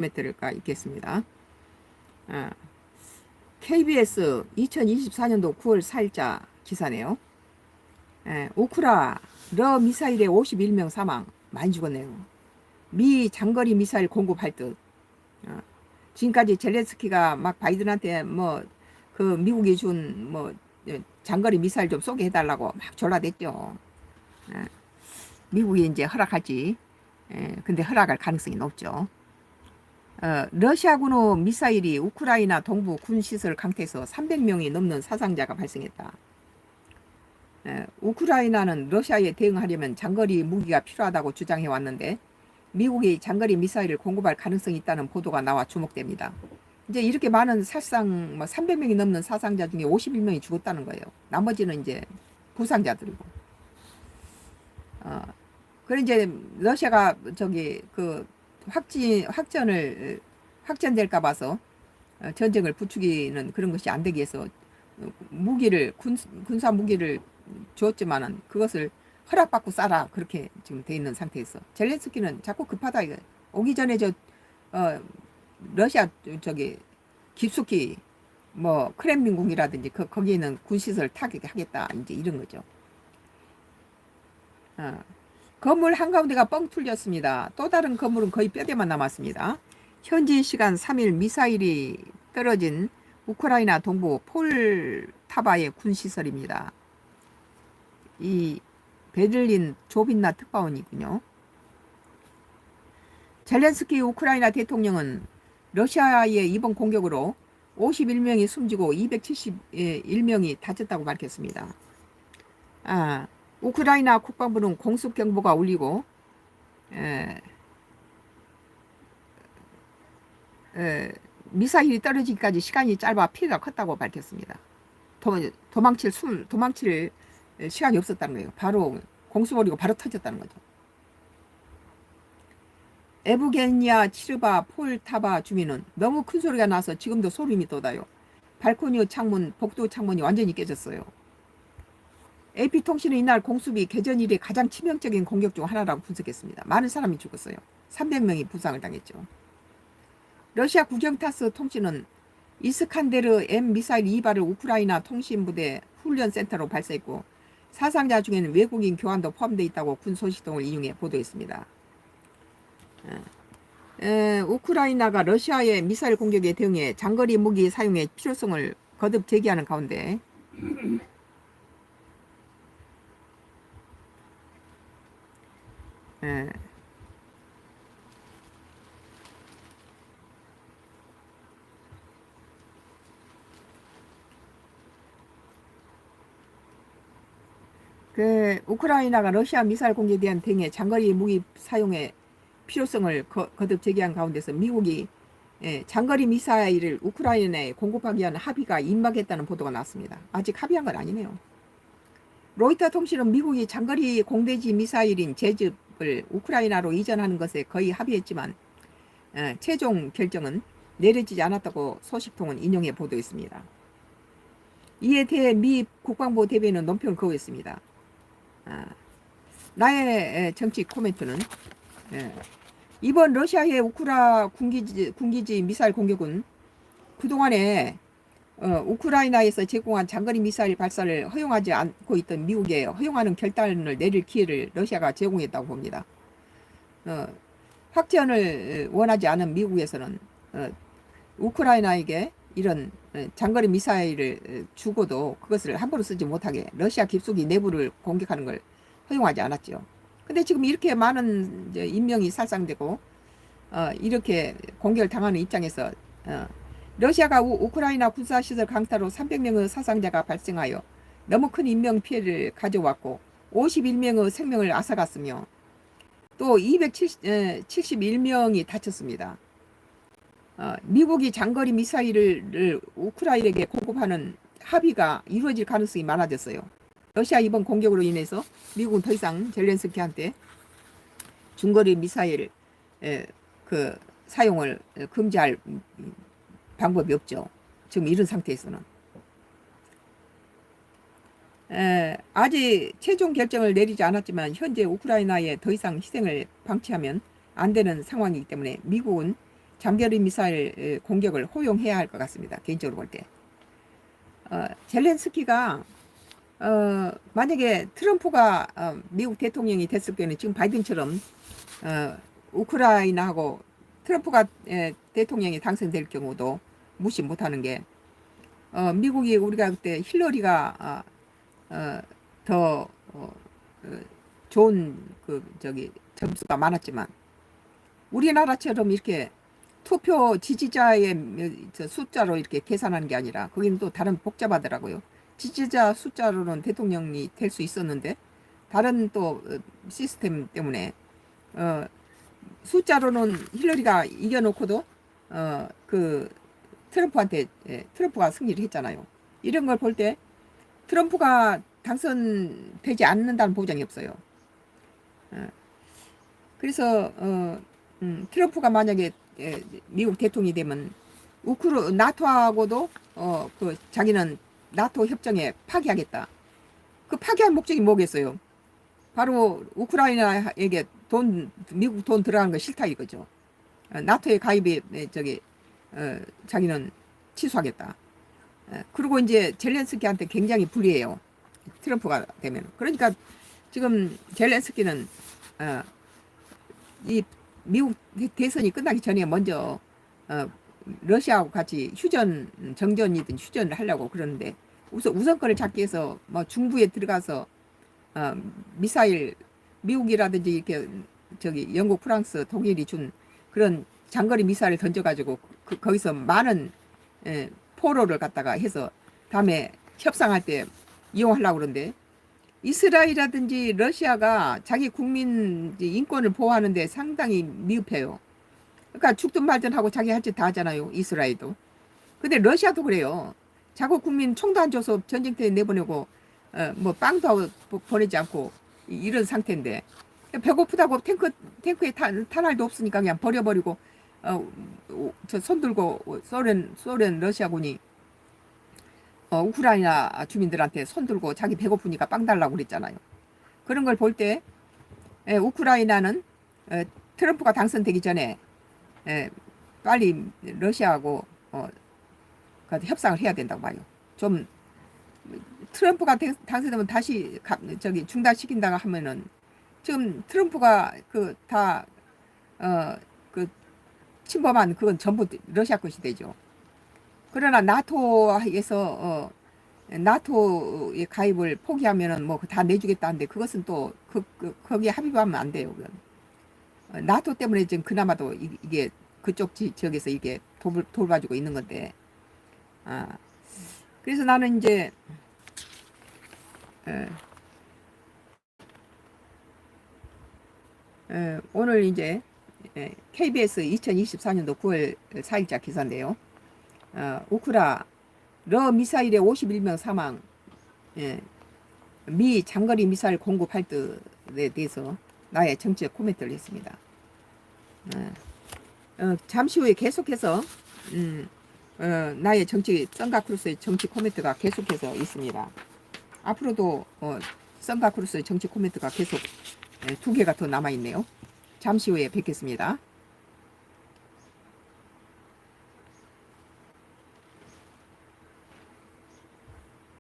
코멘트가 있겠습니다. KBS 2024년도 9월 4일자 기사네요. 우크라 러 미사일의 51명 사망. 많이 죽었네요. 미 장거리 미사일 공급할 듯. 지금까지 젤렌스키가 막 바이든한테 그 미국이 준 장거리 미사일 좀 쏘게 해달라고 막 졸라댔죠. 미국이 이제 허락할지. 근데 허락할 가능성이 높죠. 러시아군의 미사일이 우크라이나 동부 군시설 강태에서 300명이 넘는 사상자가 발생했다. 우크라이나는 러시아에 대응하려면 장거리 무기가 필요하다고 주장해 왔는데 미국이 장거리 미사일을 공급할 가능성이 있다는 보도가 나와 주목됩니다. 이제 이렇게 많은 사상 300명이 넘는 사상자 중에 51명이 죽었다는 거예요. 나머지는 이제 부상자들이고. 그래 이제 러시아가 그 확전될까 봐서 전쟁을 부추기는 그런 것이 안 되기 위해서 군사 무기를 줬지만은 그것을 허락받고 쏴라 그렇게 지금 돼 있는 상태에서 젤렌스키는 자꾸 급하다 이거. 오기 전에 러시아 깊숙이 크렘린궁이라든지 거기에 있는 군시설 타격하겠다 이제 이런 거죠. 건물 한가운데가 뻥 뚫렸습니다. 또 다른 건물은 거의 뼈대만 남았습니다. 현지 시간 3일 미사일이 떨어진 우크라이나 동부 폴타바의 군시설입니다. 이 베를린 조빈나 특파원이군요. 젤렌스키 우크라이나 대통령은 러시아의 이번 공격으로 51명이 숨지고 271명이 다쳤다고 밝혔습니다. 우크라이나 국방부는 공습경보가 울리고 미사일이 떨어지기까지 시간이 짧아 피해가 컸다고 밝혔습니다. 도망칠 시간이 없었다는 거예요. 바로 공수 버리고 바로 터졌다는 거죠. 에브게니아 치르바 폴타바 주민은 너무 큰 소리가 나서 지금도 소름이 돋아요. 발코니 창문, 복도 창문이 완전히 깨졌어요. AP통신은 이날 공습이 개전 이래 가장 치명적인 공격 중 하나라고 분석했습니다. 많은 사람이 죽었어요. 300명이 부상을 당했죠. 러시아 국영타스 통신은 이스칸데르 M 미사일 2발을 우크라이나 통신부대 훈련센터로 발사했고 사상자 중에는 외국인 교환도 포함되어 있다고 군 소식통을 인용해 보도했습니다. 우크라이나가 러시아의 미사일 공격에 대응해 장거리 무기 사용의 필요성을 거듭 제기하는 가운데 우크라이나가 러시아 미사일 공격에 대한 대응에 장거리 무기 사용의 필요성을 거듭 제기한 가운데서 미국이 장거리 미사일을 우크라이나에 공급하기 위한 합의가 임박했다는 보도가 나왔습니다. 아직 합의한 건 아니네요. 로이터 통신은 미국이 장거리 공대지 미사일인 제즙을 우크라이나로 이전하는 것에 거의 합의했지만 최종 결정은 내려지지 않았다고 소식통은 인용해 보도했습니다. 이에 대해 미 국방부 대변인은 논평을 거부했습니다. 나의 정치 코멘트는 이번 러시아의 우크라 군기지 미사일 공격은 그동안에 우크라이나에서 제공한 장거리 미사일 발사를 허용하지 않고 있던 미국에 허용하는 결단을 내릴 기회를 러시아가 제공했다고 봅니다. 확전을 원하지 않은 미국에서는 우크라이나에게 이런 장거리 미사일을 주고도 그것을 함부로 쓰지 못하게 러시아 깊숙이 내부를 공격하는 걸 허용하지 않았죠. 근데 지금 이렇게 많은 인명이 살상되고 이렇게 공격을 당하는 입장에서 러시아가 우크라이나 군사시설 강타로 300명의 사상자가 발생하여 너무 큰 인명 피해를 가져왔고 51명의 생명을 앗아갔으며 또 271명이 다쳤습니다. 미국이 장거리 미사일을 우크라이나에게 공급하는 합의가 이루어질 가능성이 많아졌어요. 러시아 이번 공격으로 인해서 미국은 더 이상 젤렌스키한테 중거리 미사일 그 사용을 금지할 방법이 없죠. 지금 이런 상태에서는. 아직 최종 결정을 내리지 않았지만 현재 우크라이나에 더 이상 희생을 방치하면 안 되는 상황이기 때문에 미국은 장거리 미사일 공격을 허용해야 할 것 같습니다. 개인적으로 볼 때. 젤렌스키가 만약에 트럼프가 미국 대통령이 됐을 경우는 지금 바이든처럼 우크라이나하고 트럼프가 대통령이 당선될 경우도 무시 못하는 게 미국이 우리가 그때 힐러리가 더 좋은 점수가 많았지만 우리나라처럼 이렇게 투표 지지자의 숫자로 이렇게 계산하는 게 아니라 거기는 또 다른 복잡하더라고요. 지지자 숫자로는 대통령이 될 수 있었는데 다른 또 시스템 때문에 숫자로는 힐러리가 이겨놓고도 그 트럼프한테 트럼프가 승리를 했잖아요. 이런 걸 볼 때 트럼프가 당선되지 않는다는 보장이 없어요. 그래서 트럼프가 만약에 미국 대통령이 되면 나토하고도 그 자기는 나토 협정에 파기하겠다. 그 파기한 목적이 뭐겠어요? 바로 우크라이나에게 미국 돈 들어가는 거 싫다 이거죠. 나토에 가입이 자기는 취소하겠다. 그리고 이제 젤렌스키한테 굉장히 불리해요. 트럼프가 되면. 그러니까 지금 젤렌스키는 이 미국 대선이 끝나기 전에 먼저 러시아하고 같이 정전이든 휴전을 하려고 그러는데 우선권을 잡기 위해서 뭐 중부에 들어가서 미사일 미국이라든지 이렇게 영국, 프랑스, 독일이 준 그런 장거리 미사일을 던져가지고 거기서 많은 포로를 갖다가 해서 다음에 협상할 때 이용하려고 그러는데 이스라엘이라든지 러시아가 자기 국민 인권을 보호하는데 상당히 미흡해요. 그러니까 죽든 말든 하고 자기 할 짓 다 하잖아요. 이스라엘도. 근데 러시아도 그래요. 자국 국민 총도 안 줘서 전쟁터에 내보내고 뭐 빵도 보내지 않고 이런 상태인데 배고프다고 탱크에 탄알도 없으니까 그냥 버려버리고 저 손들고 소련 러시아군이 우크라이나 주민들한테 손들고 자기 배고프니까 빵 달라고 그랬잖아요. 그런 걸 볼 때 우크라이나는 트럼프가 당선되기 전에 빨리 러시아하고 협상을 해야 된다고 봐요. 좀 트럼프가 당선되면 다시 중단시킨다고 하면은 지금 트럼프가 침범한 그건 전부 러시아 것이 되죠. 그러나 나토에서 나토의 가입을 포기하면은 뭐 다 내주겠다는데 그것은 또 거기에 합의하면 안 돼요. 그건. 나토 때문에 지금 그나마도 이게 그쪽 지역에서 이게 돌봐주고 있는 건데. 그래서 나는 이제 오늘 이제 KBS 2024년도 9월 4일자 기사인데요. 러 미사일의 51명 사망, 미 장거리 미사일 공급 할등에 대해서 나의 정치적 코멘트를 했습니다. 잠시 후에 계속해서 나의 선가크루스의 정치 코멘트가 계속해서 있습니다. 앞으로도 선가크루스의 정치 코멘트가 계속 2개가 더 남아있네요. 잠시 후에 뵙겠습니다.